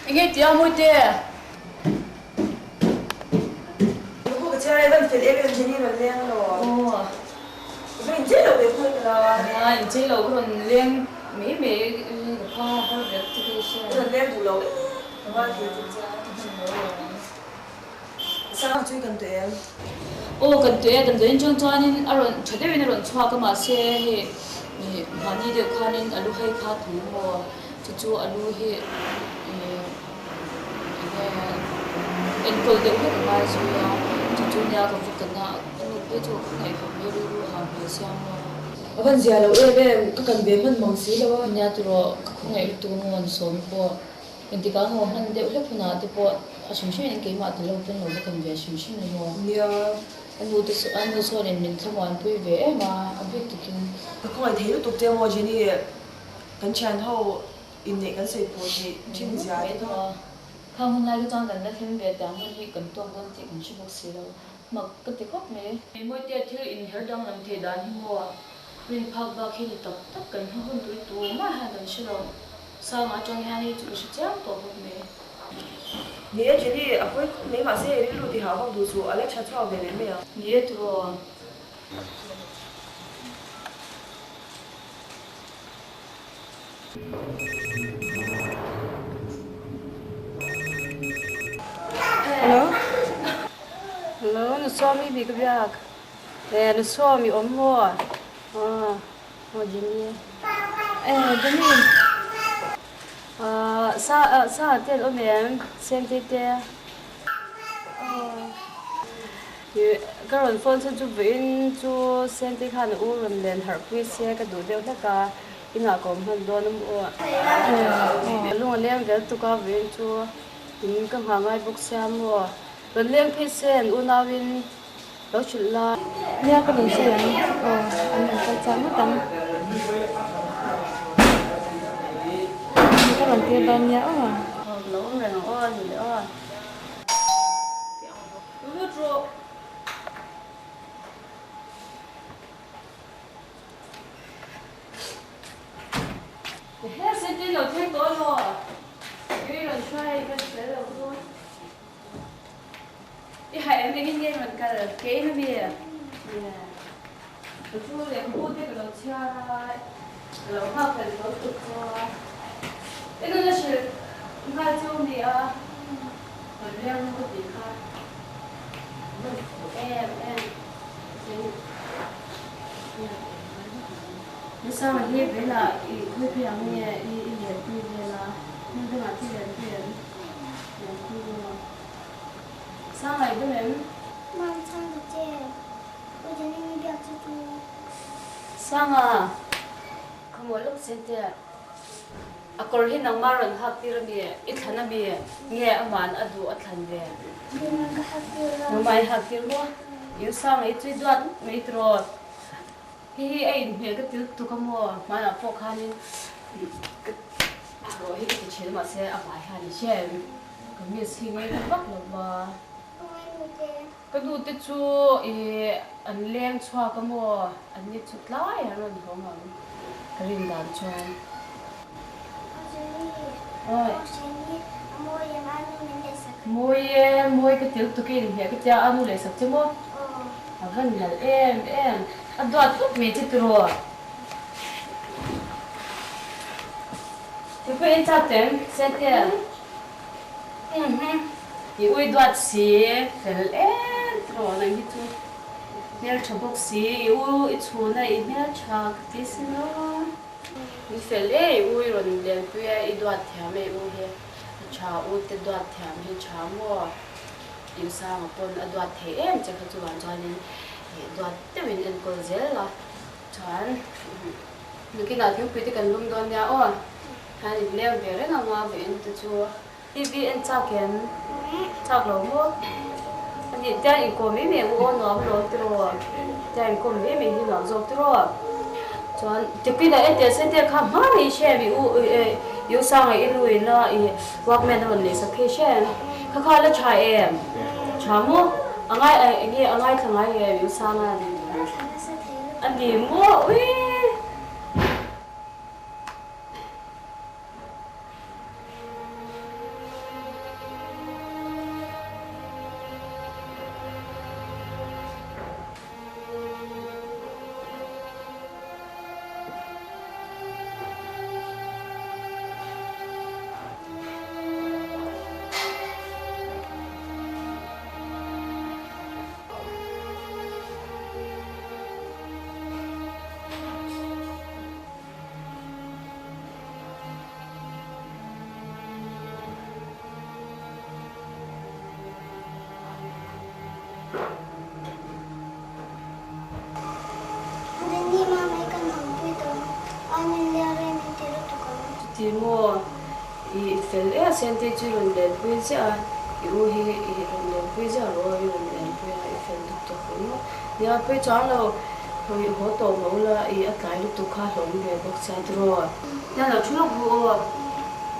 이게 디아모이데. 누구 그 차에 던 필에면 제니를 내는 거. 우리 이제 왜 그러더라. 아, 이제 그런 랭 매매 파 하루 레프트케이션. 그런 내 불러. 정말 진짜. sao chưa cần tụi em cần tụi em đến trong cho nên aron cho đến bên aron cho cái mà xe hệ mà đi được khoa nên alu hay khá thú hồ chú alu hệ em coi được cái mà rồi chú nhà có việc cần nào anh biết chỗ cái này không biết được hàng về xem mà vẫn giờ đâu em có cần về phân mong xí đâu nhà tụi nó không ngày tụi nó ngon sống po 근데 가 뭐 하는데 올레프나 또 심심한 게 맞다 로든 로도 근데 심심해 뭐 nhiều anh mua số đến mình không ăn vui vẻ mà anh biết được không phải thấy được tục tiêu mà Jenny cái channel hậu in này cái sự phổ thì trên giá thôi không hôm nay cái trang gần đây thêm về đáng hơn thì cần tuân quân thì cũng chưa bác sĩ đâu mà cái tiếng khóc này mỗi tiết thì in hết đông làm thì đàn hi mua mình phao vào khi tập tất cần hơn tuổi tuổi mà hai lần sau đâu sao mà trong hai chủ sẽ chết tổ hợp này nghĩa Jenny à cuối nếu mà sẽ đi luôn thì họ không đủ số Alex cho về đến mẹ nghĩa rồi Hello? Hello, nó xóa mi bị cái việc. Nè, nó xóa mi ốm hoa. Jenny. Jenny. Sa tiền ốm em, xem tê. Cái rồi phone cho chú Vin, chú xem tê khá nó uống rồi lên hợp với xe cái đồ đeo tất cả. Cái nào cũng hơn đôi nó mua. Lúc mà lên về tụi con Vin chú. Mình cầm hàng ngày bốc xem mua. Rồi lên phía sen unawin đó chuyện là nha có được xe anh phải chán mất tâm các bạn kia đơn nhớ mà lỗ này nó ơi gì nữa hết sẽ đi đầu tiên tối rồi cái lần xoay cái sẽ đầu thôi cái hai em cái nghe mình cả kế nó bìa cái chú này cũng mua cái đầu chia đầu hoa phải đầu tụt rồi cái đó là sự hai chú này còn leo nó có gì khác em nó sao mà hiệp với là hơi phiền nghe liền thì là nhưng cái mà thì liền sao lại cái này mang sang được chưa? Bây giờ mình đi học cho chú. sang à không muốn lúc xem thế à còn hiện đang maran học đi rồi ít thằng bia nghe ông bạn ở đâu ở thằng về Mình đang học được nó mai học đi luôn yêu sang ấy chơi đoạt mấy trò hi ấy nghe cái tiếng tụi con mua mà là phô khan rồi hi cái chuyện mà sẽ ở bài hai đi xem cái miếng xin nghe nó bắt được mà cái đồ tết chú anh lên xoa cái mua anh nhét chút lại rồi không mà cái riêng đàn cho môi cái tiếng tụi kia thì cái cha anh lấy sạch chứ mốt à gần là em anh đoạt thuốc mẹ chết rồi thì phải anh chặt tiền xem thế 이 우이도아 씨 벨에 들어오는 게 좀. 내일 저복시 이우 이초나 이메일 차 그때스노. 이 벨에 우이로는 내 그에 이도아 태함에 우해. 차 우때 도아 태함에 차뭐 인상 본 아도아 태엠 제가 좀 완전히 도아 때문에 거 제라. 전 느끼 나도 그때 간 룸도냐 아니 내일 배를 나와 벤트 줘. TV anh chắc lắm không? Anh đi chơi anh có mấy mẹ của nó rồi rồi, chơi anh có mấy mẹ thì nó rồi. Cho thì cái này anh sẽ thấy khám phá đi xem bị yêu sang ấy rồi là workman rồi lấy sắc cái xem, khá khá là trai em, chả mua, anh ấy thằng ấy yêu sang anh đi mua, ui. i fel e sente chu ron den pui cha i u hi ron den pui cha ro i ron den pui i fel duk to ko no ya pui cha lo hoi ho to mo la i a kai lu tu kha hlom ve bok cha dro ya la chu lo bu o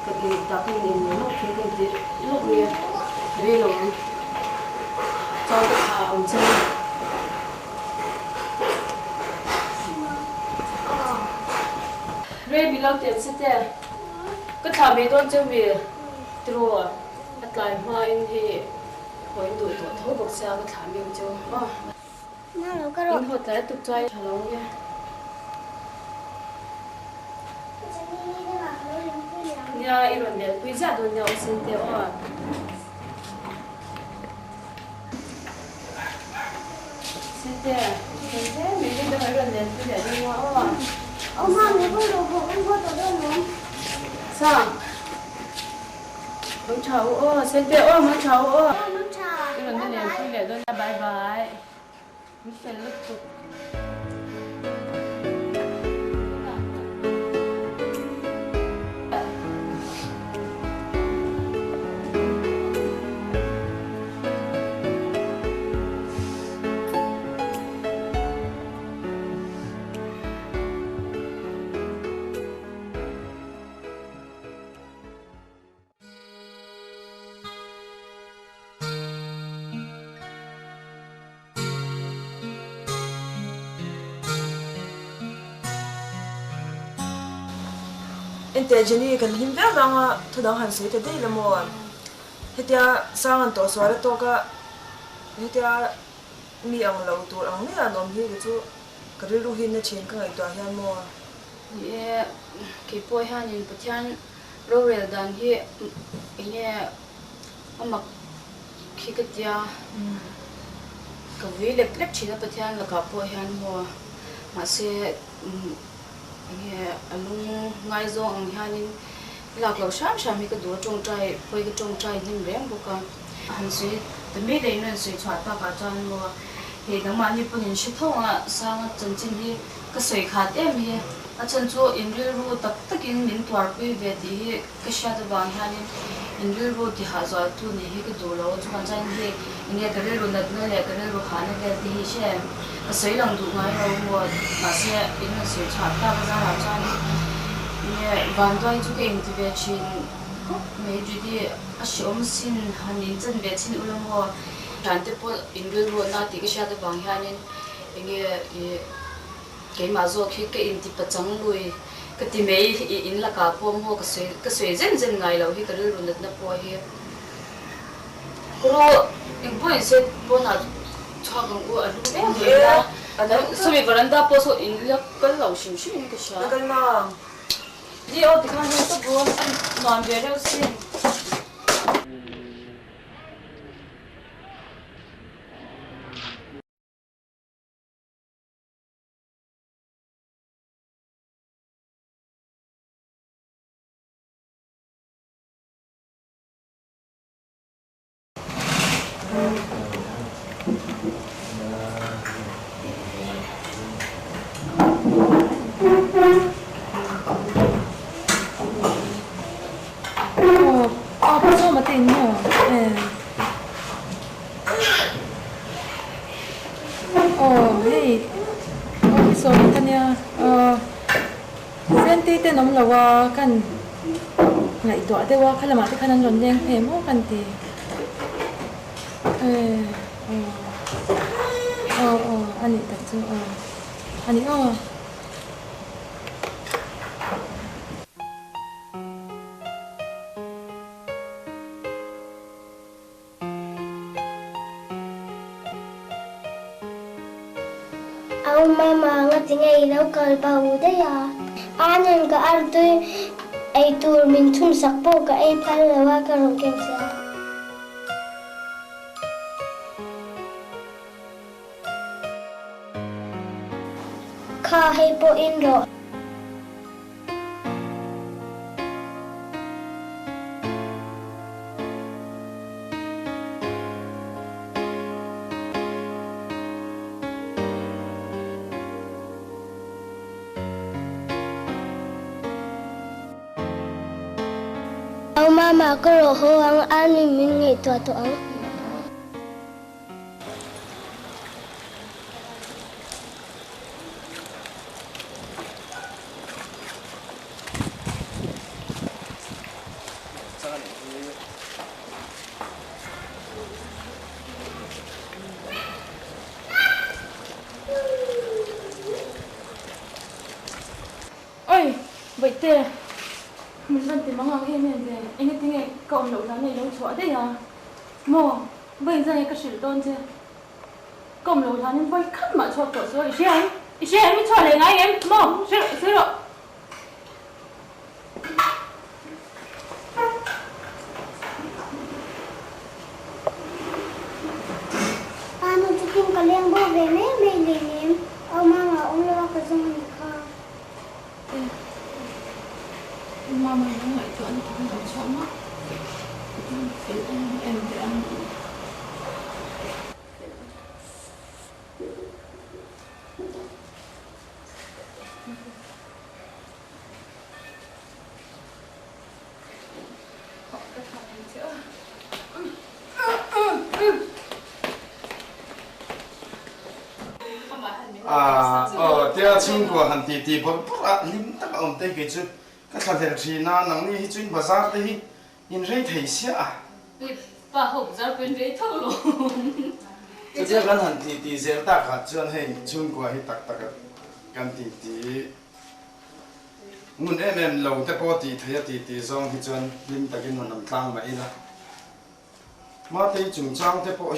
ka ki ta ki ni no ki ki di lo ni ve lo cha ta a cha Ray bilang tiap sete,ก็ทำให้ต้นเจ้าเวียตัวอัตลายมาอินที่หัวอินดูตัวทั้งบอกเสียก็ถามยังเจ้าอ๋อ น่าเราก็ร อิ อน หัวใจตกใจฉลองเนี่ย จะนี่ได้หรอเราเลี้ยงผู้เลี้ยง เนี่ยอีรอนเนี่ยคุยจัดโดนเนี่ยสินเดียวอ่ะสินเดียวมีเรื่องอะไรรอนเนี่ยคุยจัดเนี่ยอ่ะ เอามาไม่พูดเราบอกไม่พูดตัวเรื่องน้อง สั่งมึงเฉาอ่ะสินเดียวอ่ะมึงเฉาอ่ะ น้องชา อีรอนเนี่ยคุยจัดโดนเนี่ยบายบายมิเฟลลุกตุก anh tê Jenny kan him vek ranga thudang han sui te dei lamo hetia sangan to swara to ka hetia mi ang lo tur ang ni anom hi chu karilu hin na chen ka ai to hian mo ye ki poi han in pathian rorel dan hi ine amak khi ka tia ka vi lep lep china pathian la ka poi han mo ma se ine alung ngai zo ang hanin lak lo sham sham hi ka do tong trai poi ka tong trai nim rem bu ka han sui te me de no sui chwa ta ka chan mo he nang ma ni punin shi thonga sang chen chin hi ka soi khat em hi a chan chu in ril ru tak takin min twar pui ve ti ka sha da bang hanin in ril ru ti ha zo tu ni hi ka do lo chu kan chan hi inge ka ril ru na na le ka ril ru ha na ve ti hi she ka soi lang du ngai ro mo ma se in na sui chha ta ka za la chan ye van doi chu ke in ti ve chin me ju di a shom sin hanin chen ve chin ulam ho ran te po in ril ru na ti ka sha da bang hanin inge cái mà zo khi cái in ti pachang lui cái ti mei in la ka pom ho ka sui zen zen ngai lo hi ka ru nat na po hi ko in point se po na cha gang u a lu be da so mi veranda po so in la ka lo shim shim ka sha kan na di o ti kan to bo non ve ro sin Apa so matin mo? Hey. So tanya senti te nom lawa kan ngai to te wa khala ma te khanan ron deng phe mo kan ti ani ta chu aniเอามามางัดยังไงแล้วเกิดเบาได้ยาอันนั้นก็อันด้วยไอตัวมินทุ่มสักโปกับไอพันเลยว่าก็ลงเกมเสียข้าให้โปอินโด Ông mama có rồi hô ăn ăn mình ngày tua tua ăn. Ôi, vậy tê mình vẫn tìm mong em này về anh ấy nghe cậu nấu lắm này nấu chó đấy à mò bây giờ cái sự tôn chưa cậu nấu lắm nên vay khắp mà cho cậu rồi chị em mới cho lại ngay em mò xíu rồi Ano cikin kaliang bo về mấy mấy điểm. Ông mama ông lo cái gì không? mama nó lại cho anh cũng nấu chó mất em để ăn tia chung của hành tì bố lim tắc ông tây cái chú các thằng thằng gì na nắng đi chuyên bazar tây in rây thấy xia bà hộp ra bên rễ thâu luôn cái tia cái hành tì dễ ta cả chuyên hay chung của hay tắc tắc cái tì muốn em lâu tới bao thấy tì zong thì chuyên lim tắc cái mình làm tăng vậy là mà tây chung trang tới bao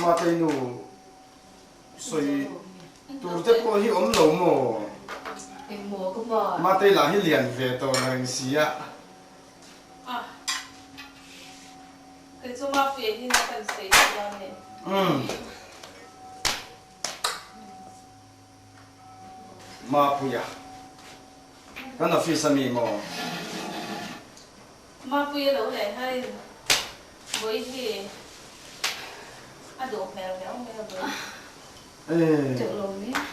mà tây nu rồi tôi tới bao nhiêu ấm lâu mồ em mua có bà mà tây là hi liền về tàu hàng xí ạ cái số mà phía thì nó cần xây ra này mà bây giờ cái nào phi sao mi mò mà phía đâu này hay với thì đồ mèo với chợ lồng ấy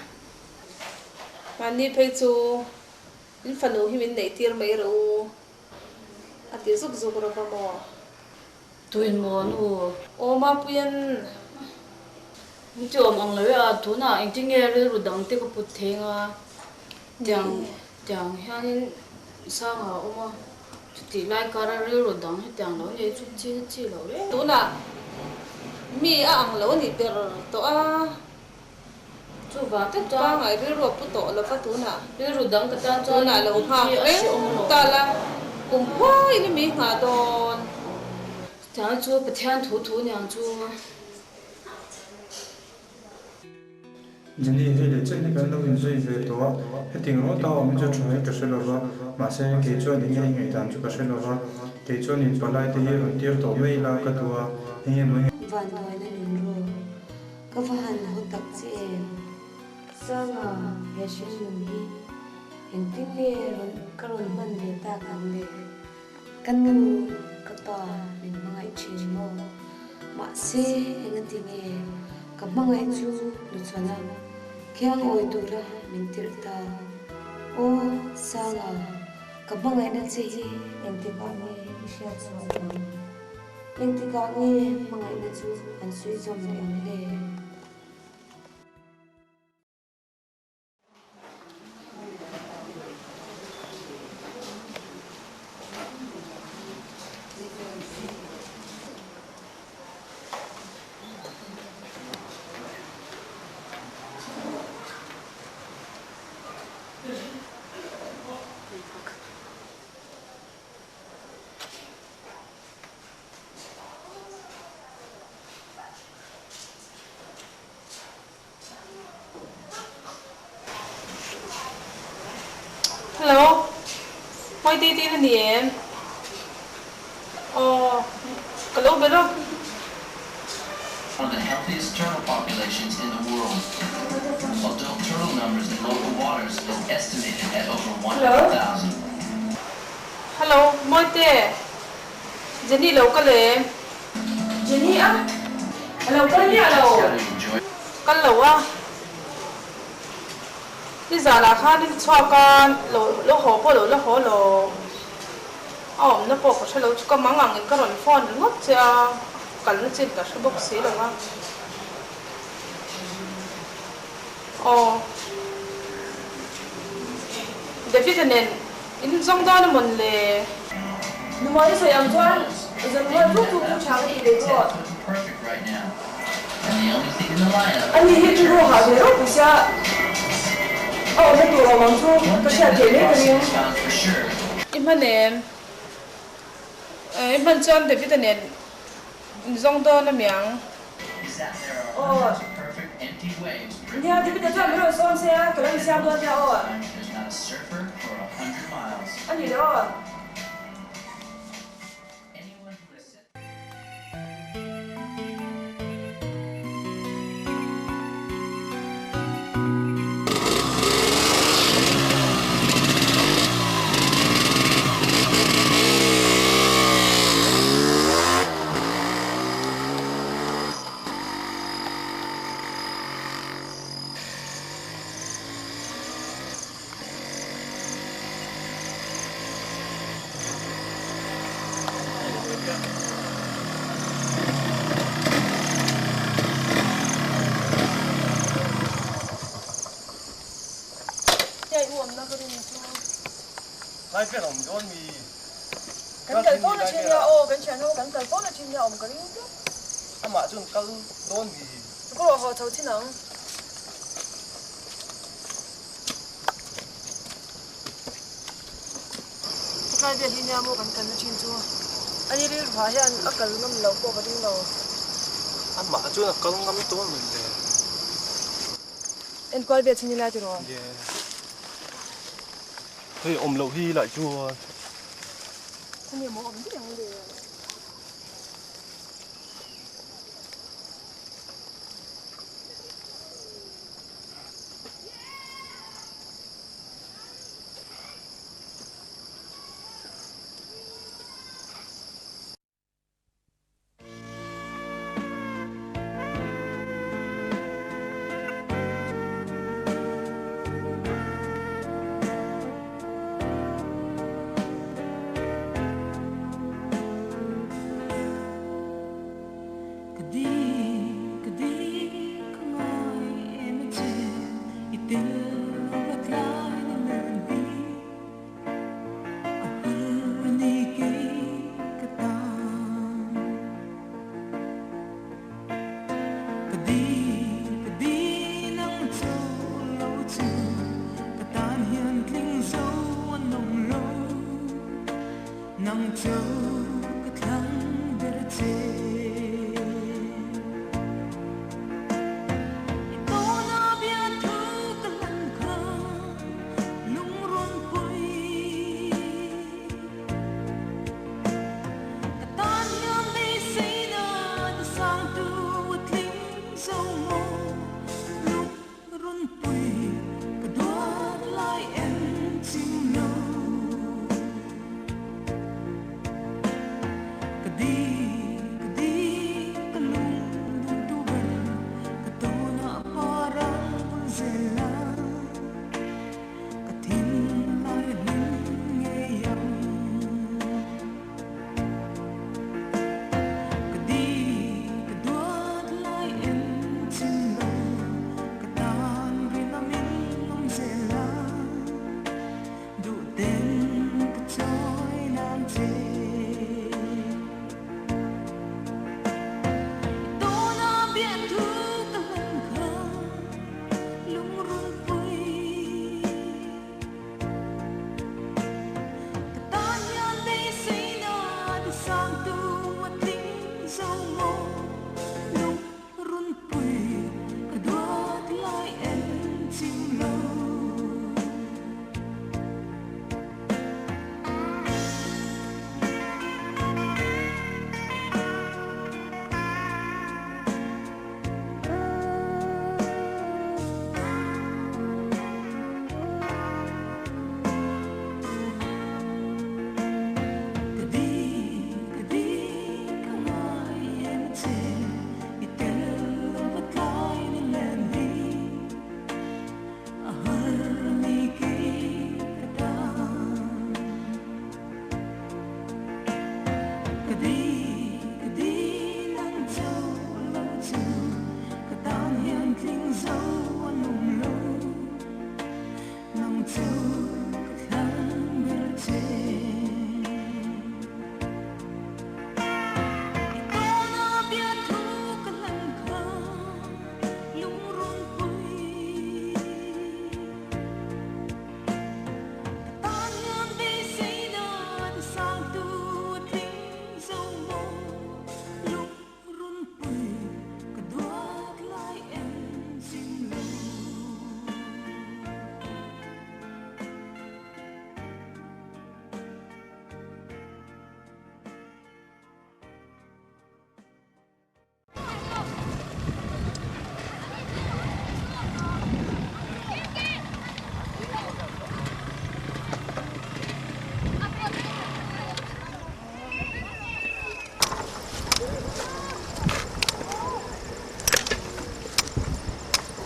mà ni phải chú in phần đầu mình để tiền mấy rồi à tiền giúp rồi mà mò tụi mua nu ô mà biển chồng ông lấy à thú nào anh chỉ nghe rồi đằng tiếc có bút thèn à chẳng hắn sao hả ông chỉ lại cả rồi đằng hết chẳng nói gì chút chi lâu đấy tú nà mi ăn lâu ni bер to a chú vào tất ba cả ngày bер ro pu to la fa tú nà rồi đằng cái tan tú nà lâu ha đấy ta là cùng hoa ini mi ngà don chẳng chú bút thèn thú nhàng chú Jadi hele chen kan lo in zui ve to he ting ro ta om chu chhoi ka shelo wa ma se ke cho ni ngai tan chu ka shelo wa ke cho ni palai te ye ron tir to mei la ka tua he mo van nói là mình rồi có van hỗ tập chị em sao mà về sự dùng đi hiện tin lệ rồi các rồi mình để ta căn ngư các tòa mình mang ai chuyện mò mà xe anh tin nghe các mang ai chú được cho nào khi anh ôi tu ra mình tiếc ta ô sao là các mang ai nói gì anh tin bao nghe sẽ cho anh tin bao nghe mang ai nói chú anh suy dòng để anh nghe hello moi ti ti ni em hello bero One of the healthiest turtle populations in the world. Adult turtle numbers in local waters is estimated at over 100,000. hello moi te Jenny lâu cái lệ Jenny á hello con đi hello Gotta enjoy. cái lâu à đi giờ là khá đi cho con lỗ lỗ hổ po lỗ hổ lỗ nó bộ có sẽ lâu chú có mang ngang cái rồi phone nó sẽ cần nó chỉ cả số bốc xí là mà để phía trên nền in trong đó nó mình là nó mới phải ăn choan dân mới thuốc thuốc trắng thì đấy thôi Perfect right now. And the only thing in the lineup. anh đi hết chú hả thế rồi thì sao nó tụi họ mang thuốc có sẽ thế này cái Found for sure. im nền im chân để phía trên nền in trong đó nó miếng Is that there are hundreds of perfect empty waves. nhà thì bây giờ cho nó xong xe cái này xe luôn theo There's not a surfer for 100 miles. anh gì đó Anyone who has said Lai biết ông con mi. cái phone là trên nhà cái channel cái phone là trên nhà cái gì đó À mà chúng cái đón mi. có là họ thầu thế nào cái việc đi nhà mua cái nó trên chua anh đi phá hiện cái nó lâu qua cái đi lâu À mà chúng cái ngắm đón mình đấy. anh coi việc trên nhà rồi Yeah. Thôi ông lâu hi lại chua. anh nhiều mua không biết làm gì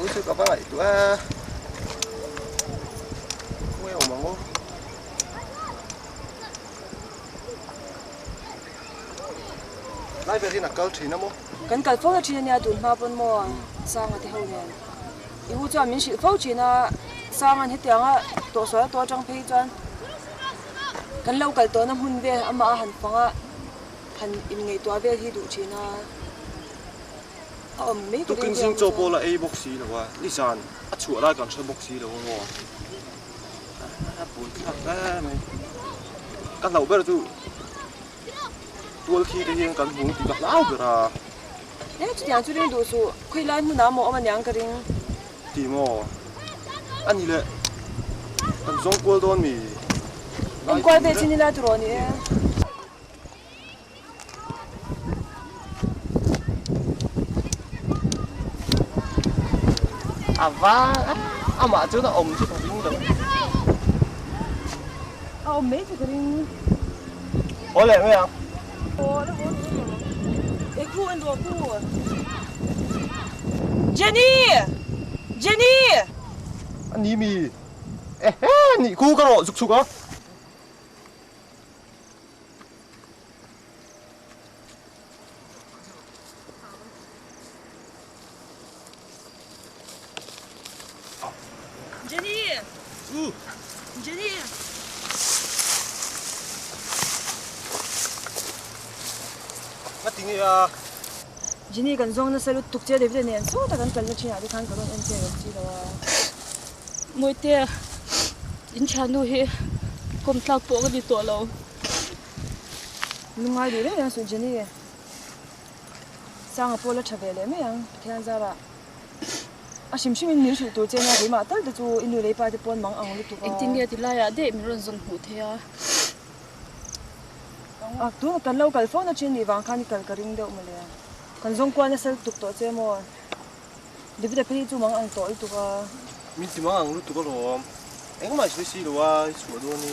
Uso ka pa ito ah. Uy, umango. Lai về thì nakal thina mo. Kan kal phone thina nia dun ma pon mo sang ati ho nen. I hu cha min sil phone thina sang an hetianga to so to chang phei chan. Kan lo kal to na hun ve ama han panga han in ngei to ve hi du thina. Mấy Tu kinh sinh cho bola A box xí là wa. Lý san, a chua lại còn chơi box xí là wa. Bùn thật đấy mày. Căn đầu bây giờ tu khi cái hiện căn hùng thì gặp lão rồi à. Nè, chú nhà chú đến đồ số, quay lại muốn làm một anh nhang cái đình. Thì mà, anh đi lệ, căn giống quên đón mì. Anh quay về trên là rồi nè. À va, mà chứ nó ôm chứ không đúng đâu. Ôm mấy cái đình. Ôi lẹ mấy à? Ê, khu anh rồi khu. Jenny, Jenny. Anh đi mì. Ê, nhị khu cái rồi, dục á. Jenny. Jenny. Mất tiếng à. Jenny kan zong na salut tuk che David nen so ta kan kal na china di kan karon en che chi da. Moi te in chanu hi kom tlak po ka di to lo. Lungai du le ya su Jenny. Sang apola chavele me yang thian zara. A shim in nil tu che na ri ma tal de chu inu le pa de pon mang ang lu tu ka. India ti la ya de mi ron zon hu the ya. À, tu kan lo kal phone chin ni wang khan kal karing de umale. Kan zong kwa na sel tuk to che mo. David pe chu mang ang to I tu ka. Mình chỉ mang ăn lúc tụi có rồi. Anh mà xí xí đồ à, sủa đồ ni.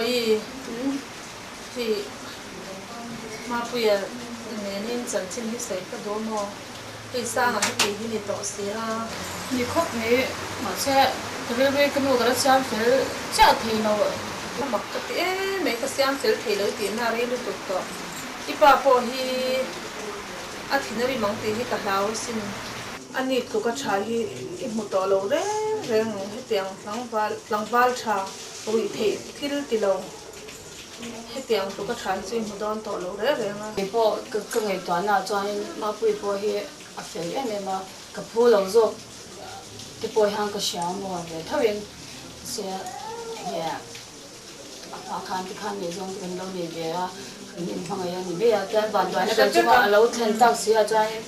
vậy thì mà bây giờ nên chẳng xin cái sấy cái đồ mò thì sao mà cái gì to xí ha ni khóc ni mà sẽ cái nô cái xem phải chắc thì nó mặc cái mấy cái xem phải thì lấy tiền nào đi được to ít ba po hi thì nó bị mong tiền hi cả lao xin anh đi tụ cái trái hi một to lâu đấy rồi hết tiền lăng val trà rồi thì lâu hết tiền tụ cái trái xin một đòn to lâu đấy rồi cái bộ cái ngày toán nào cho nên mà bùi bộ hi à phải em mà cái phố lâu rồi cái bộ hàng cái sáng mà về thao viên sẽ yeah à khăn thì khăn này giống cái lâu này về à mình phong ấy thì bây giờ cái bản toán nó cái chỗ lâu thêm tăng xí à cho nên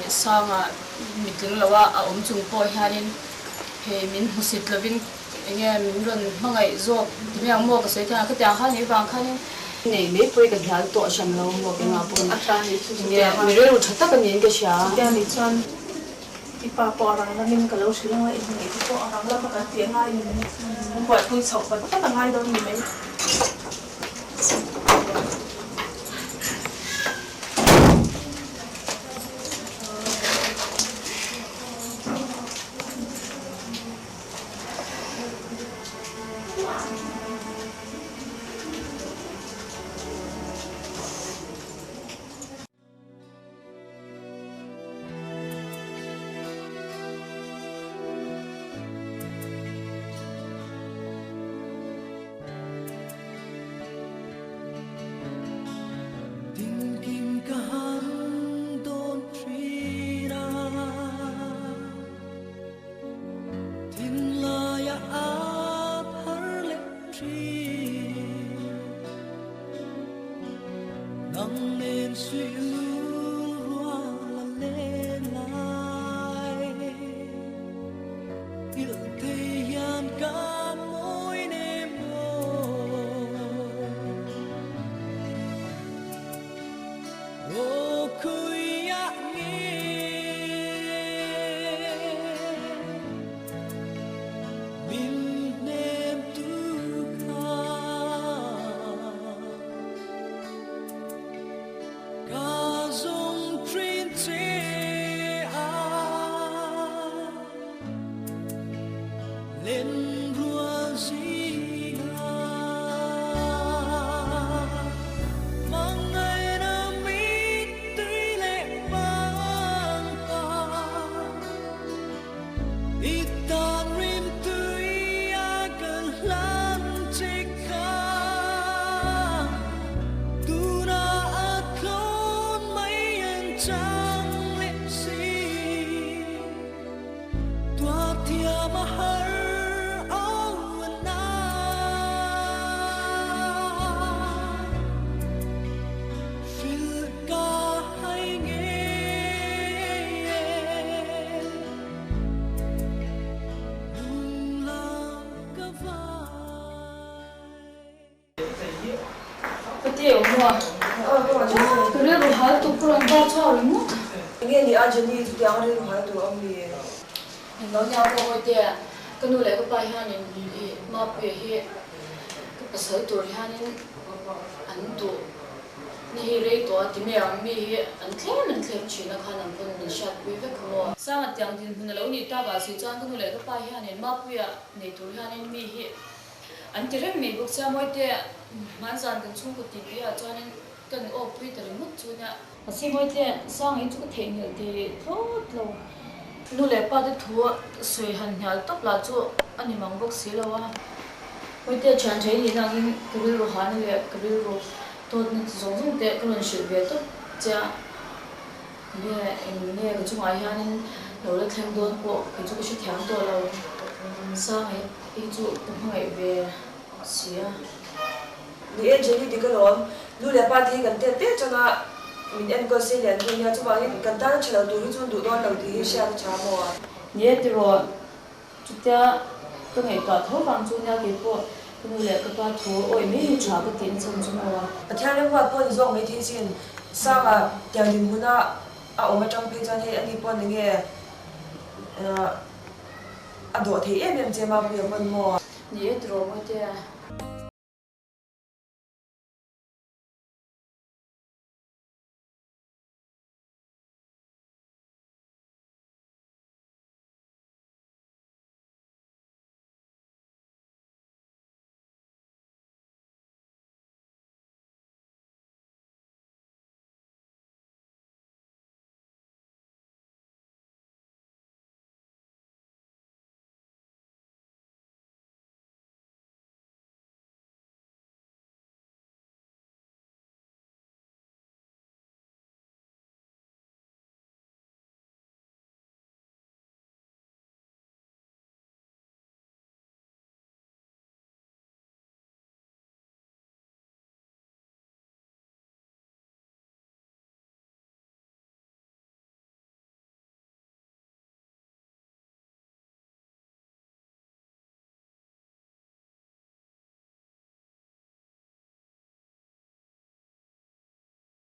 sang à mình từng lâu à ông chung bộ hàng nên thì mình học习là mình nghe mình luôn phong ấy rồi thì mình mua cái sấy thang cái tiền khăn này vàng khăn này mấy bữa cái hàng tổ sản lâu mua cái nào cũng yeah mình rồi thật tất cái những cái sáng cái này chọn ipa po orang lain kalau silang ay itu po orang lang makatiang ay buat pun sok pa ta ngay daw ni may tiêu mua cái này rồi hai tụ còn bao cho rồi mua nghe đi ăn chân đi tụi ăn đi hai tụ ông đi nó nhau có hồi tiền cái nô lệ cái bài ha nên mà về he cái sở tụ ha nên ăn tụ ni rei tụ thì mẹ ăn mi ăn thêm chuyện là khả năng con mình sát với cái khó sao mà tiếng thì mình lâu ni ta bảo sự chọn cái nô lệ cái bài ha nên mà về này tụ ha nên mi he anh chỉ riêng mình bước ra mỗi tiền mà dàn cái chung của tivi à cho nên cần ốp với từ mức chú nhá mà xem mỗi tiền sang ấy chú có thể hiểu thì tốt lâu nu lệ ba cái thua sưởi hành nhal top là chú anh em mang bốc xí lâu à mỗi tiền chán thấy gì năng cái điều rồi hắn lệ cái điều rồi tốt nên giống giống tiền cái lần sửa về tốt cha nghe nghe cái chung ai hắn lâu là thêm đôi bộ cái chú cái sự theo đôi lâu sang ấy ý chú cũng phải về xí à đi ăn chân đi cái lon lu lệ ba thì gần tết cho nó mình ăn có xe liền thôi nha chú bảo gần ta chỉ là đủ cái chung đủ đôi đầu thì xe chả mò nhớ thì rồi chúng ta cái ngày tỏa thấu vàng chung nhau cái bộ cái người lệ cái ba thú ôi mấy chả cái tiền xong chung rồi theo những hoạt động giống mấy thế xin sao mà tiền đình muốn à ông ở trong page này anh đi bọn nghe à đồ thì em chỉ mà bây giờ mình mò nhớ thì rồi mới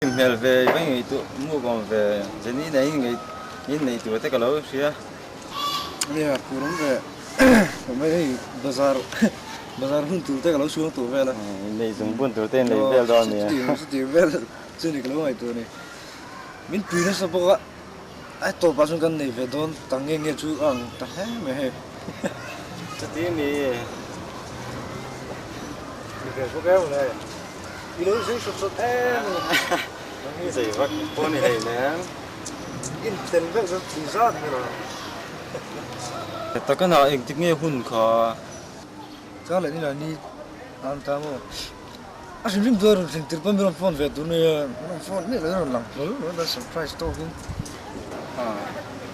Mel về mấy người tụ mua còn về giờ ní này này tụi tất cả lối xía. Nè, cô đúng về. Mấy bazar hun tụi tất cả lối xuống tụi về là. Này dùng buôn tụi tên này về đó nè. Tụi về trên này cái lối này tụi này. Mình pin nó sao bốc ai tổ ba cái này về đón tăng nghe chú ăn ta hết mày hết. Cái tiếng này. Về số kéo này. Đi lối xuống sụt em. Cái gì vậy? Con này nè. In tiền về rất chính xác rồi. Ta cái nào anh tiếng nghe hun khó. Sao lại như là đi ăn ta mà. Acho que duro, tem que ter para ver phone về tụi này, phone này là nó lằng, nó là surprise to không?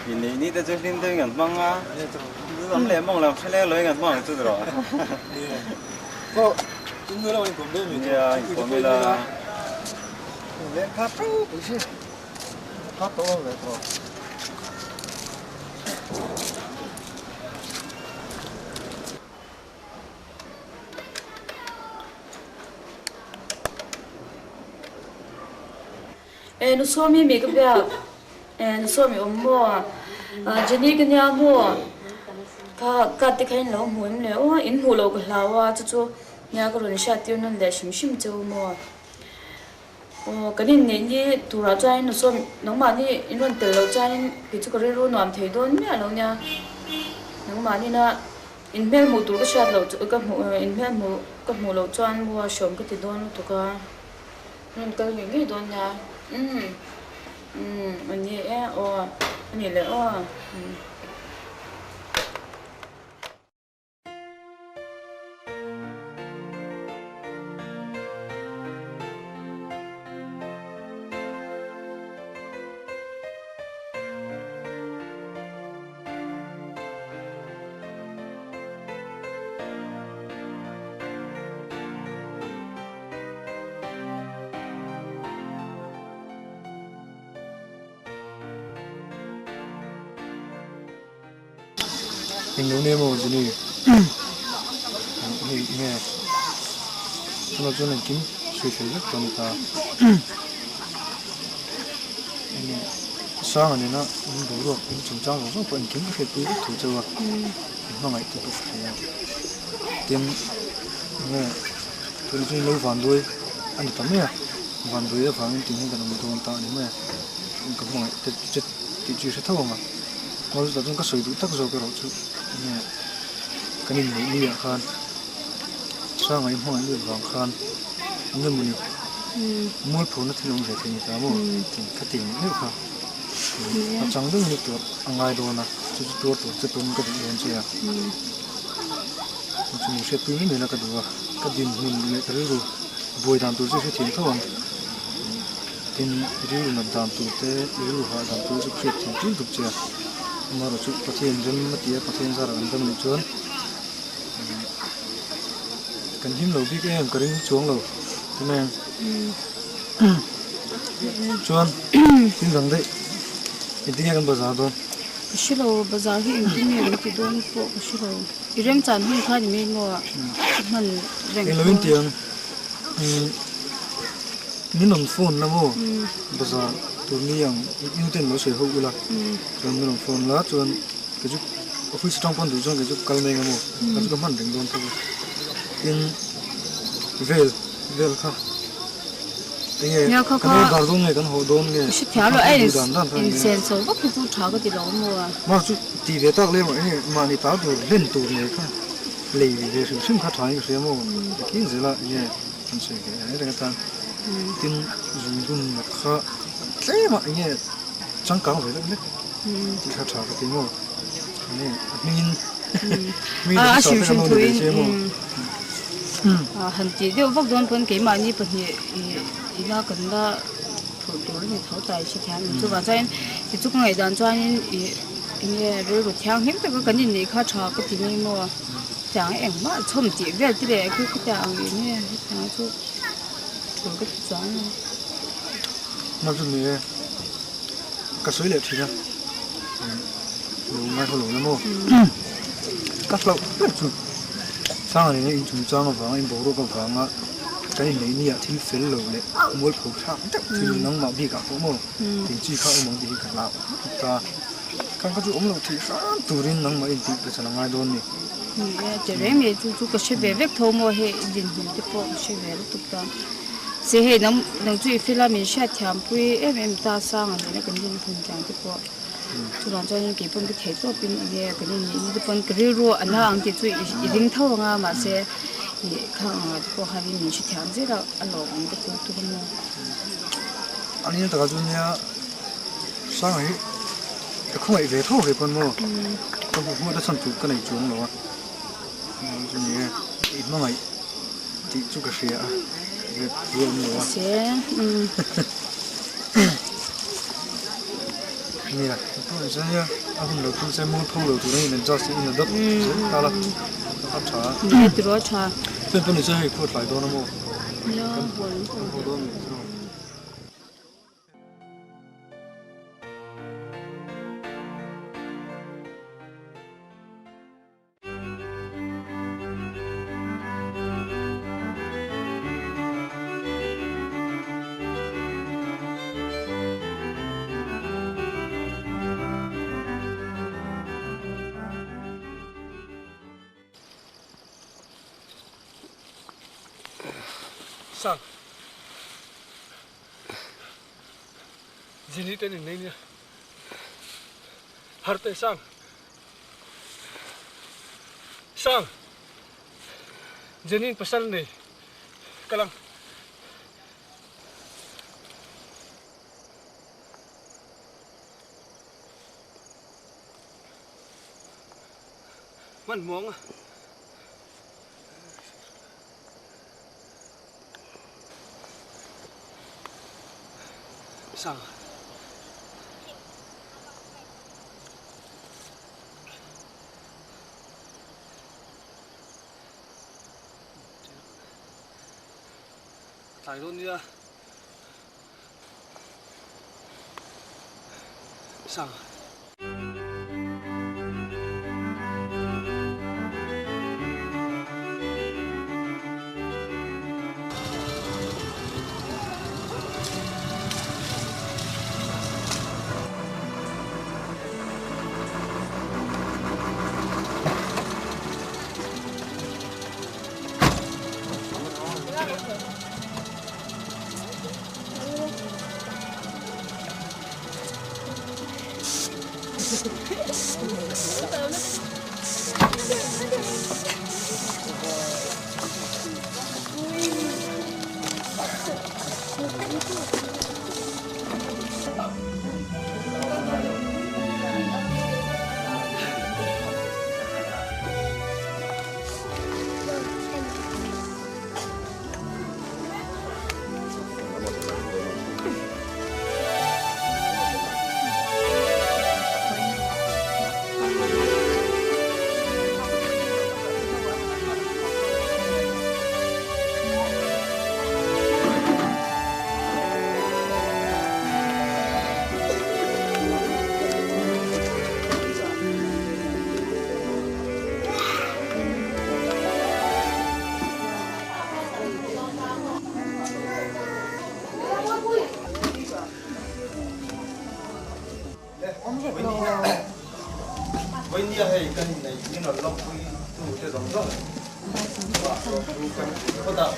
Vì này ta chơi phim tôi ngẩn mong á. Lắm lẽ mong làm phải lẽ lối ngẩn mong tôi rồi. Có, chúng tôi là anh cũng biết mình. Anh cũng biết là. Lên phát trâu, cái gì? Phát to vậy thôi. nó xóa mi cái bia nó xóa mi mua Jenny cái nhà mua cả cái này lâu mua em lâu in hồ lâu cái lâu cho nhà cái rồi sát tiêu nó để sim cho mua cái này này thu ra cho nó xóa nó mà này in vẫn từ lâu cho cái chỗ cái rồi làm thấy đốn nha lâu nha nó mà này na in mail mua tủ cái sát lâu cái in mail mua cái mua lâu cho anh mua sớm cái thì đốn tụ cái nên cái những cái đốn nha anh nhỉ anh nhỉ lại Mình nấu nem rồi gì nghe nó cho nên kiếm suy nghĩ rất toàn ta sáng này nó đủ rồi cũng chúng ta cũng vẫn kiếm cái thứ thủ cho nó lại tiếp tục tiền nghe tôi chỉ lấy vàng đuôi anh tắm nha vàng đuôi là vàng tiền cái đồng tiền ta đấy mà cũng mọi tự chịu sẽ thâu mà nó là chúng có sử dụng tác dụng cái đó chứ cái này mới đi khan sang ngày hôm nay vàng khan nhưng mà mua phụ nó thì không thể thì ta mua thì cái tiền hết không chẳng được như tuổi ngày đó na tuổi cái điện xe chúng sẽ tụi mình là cái đó cái điện mình lấy cái rồi bồi đàn tuổi sẽ tiền thôi tiền rồi là đàn tuổi thế rồi họ đàn tuổi sẽ tiền tiền được chưa mà rồi chúng có tiền dân mà tiền có tiền ra là tâm lý chuẩn cần hiếm lâu biết em có đến xuống lâu cho nên chuẩn tin rằng đấy Intinya kan bazar don. Kishilo bazar hi intinya rin ti don po kishilo. Irem chan hun kha ni me ngo man reng. Cái lối tiền mình phone na mo bazar tụi mi yang ưu tiên nó sẽ hậu là cho mình phone lá cho cái chút office trong quan cho cái chút calme nga mo cái chút man reng don thôi in vel kha Nhà khá cái này đào này cái hồ đôn này. Sẽ theo là ai in sen số bất cứ tháo cái gì đó mua. Mà chút thì về tác lên mà này tao rồi lên tù này cả lấy về sự sinh hoạt thoải cái mua cái gì là như anh sẽ cái cái ta tin dùng mà khá thế mà như chẳng cao vậy đấy thì khá chả cái tiếng mua này mình xíu xíu thôi hành chỉ điều vóc đôn phân cái mà như vậy thì nó cần là thủ tướng thì thấu tài sẽ theo mình cho vào trên thì chúc ngày đàn cho anh nghe rồi rồi theo hết cái cái gì khác cho cái gì này mà chẳng em mà chôm chỉ về cái đấy cái chẳng gì nè chẳng cho thủ cái chẳng mà chúng mình cái suy lệ thì nhá ngay hồi nó mua cắt lậu sang này chúng trang nó vàng anh bố đồ vàng á cái này nia thil fel lo le mol phu thak tak thil nang ma bi ka ko mo tin chi kha mong bi ka la ta kan ka ju om lo thi sa turin nang ma in ti ka chana ngai don ni te re me chu ka she ve vek tho mo he din hin te po she ve tu ta se he nam nang chu fila min sha thiam pui em ta sang an ne kan din phun chang te po chu ran chan ki pon ke the to pin ye kan ni ni pon kri ro ana ang ti chu i ring tho nga ma se i khang nga po ha ri min shi thiam je da a lo ang te po tu mo ani ta ga ju nia sang ai ka khoi ve tho ve pon mo ko mo da san tu ka nei chung lo wa ju ni i ma ngai ti chu ka sia ve ru mo wa seนี่ล่ะตัวเสียอ่ะผมเราต้องใช้มือพงเราตัวนี้มันจะสิมันดับตาละครับชาเนี่ยตัวชาเป็นตัวนี้จะให้พูดหลายตัวนะโมเนาะบ่sang Jenny tên này nè har tay sang Jenny pasal ni kalang man mong sang Thải luôn đi sang When you have a long way to the zone, put up.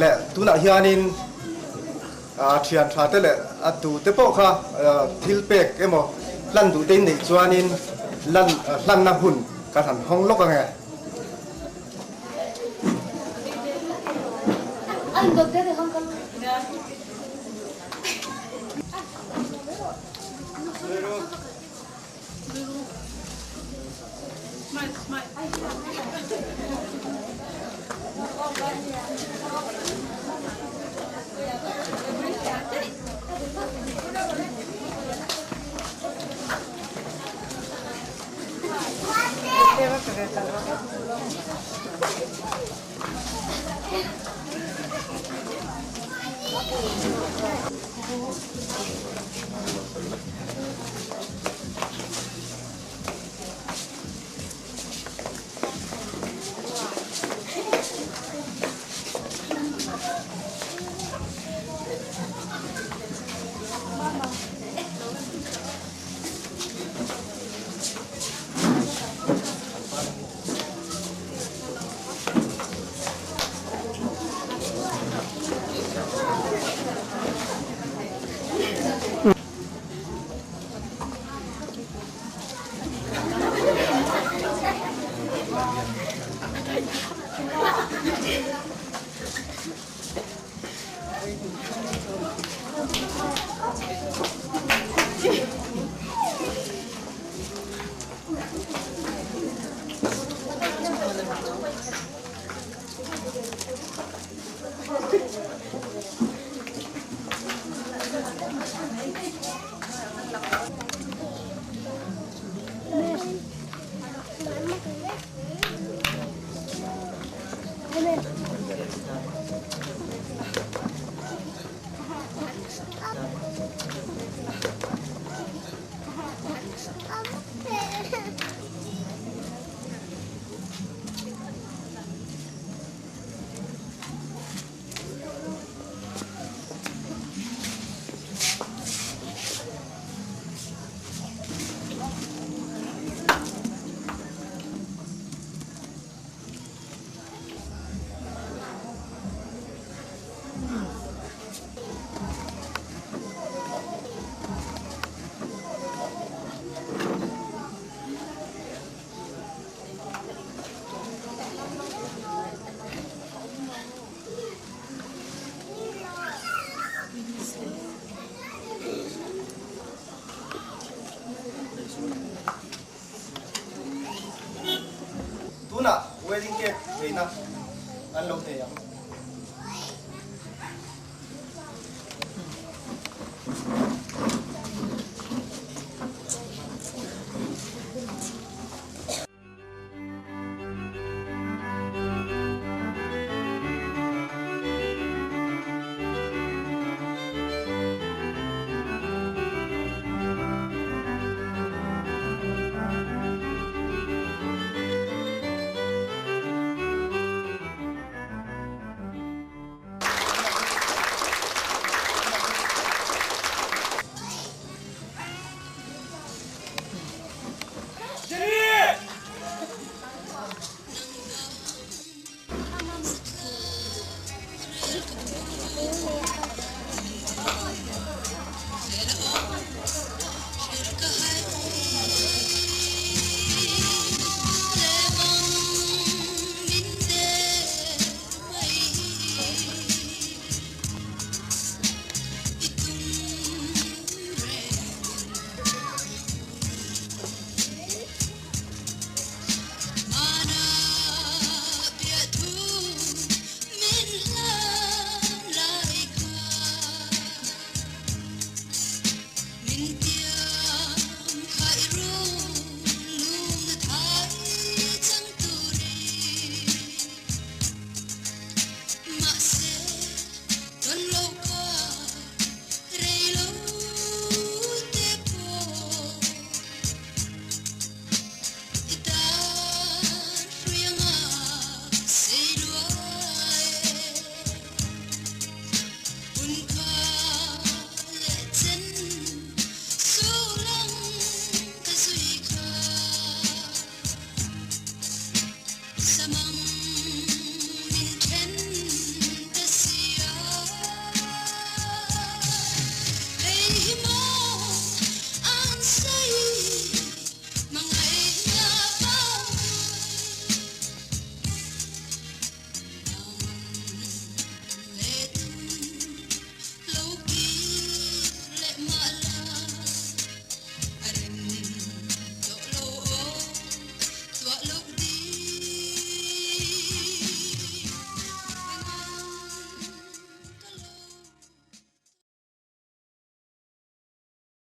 le tu na hianin thian tha te le atu te po kha thil pek emo lan du te nei chuanin lan na hun ka han hong lok anga anh có thế thì không con tu na wedding cake veina an lo the ya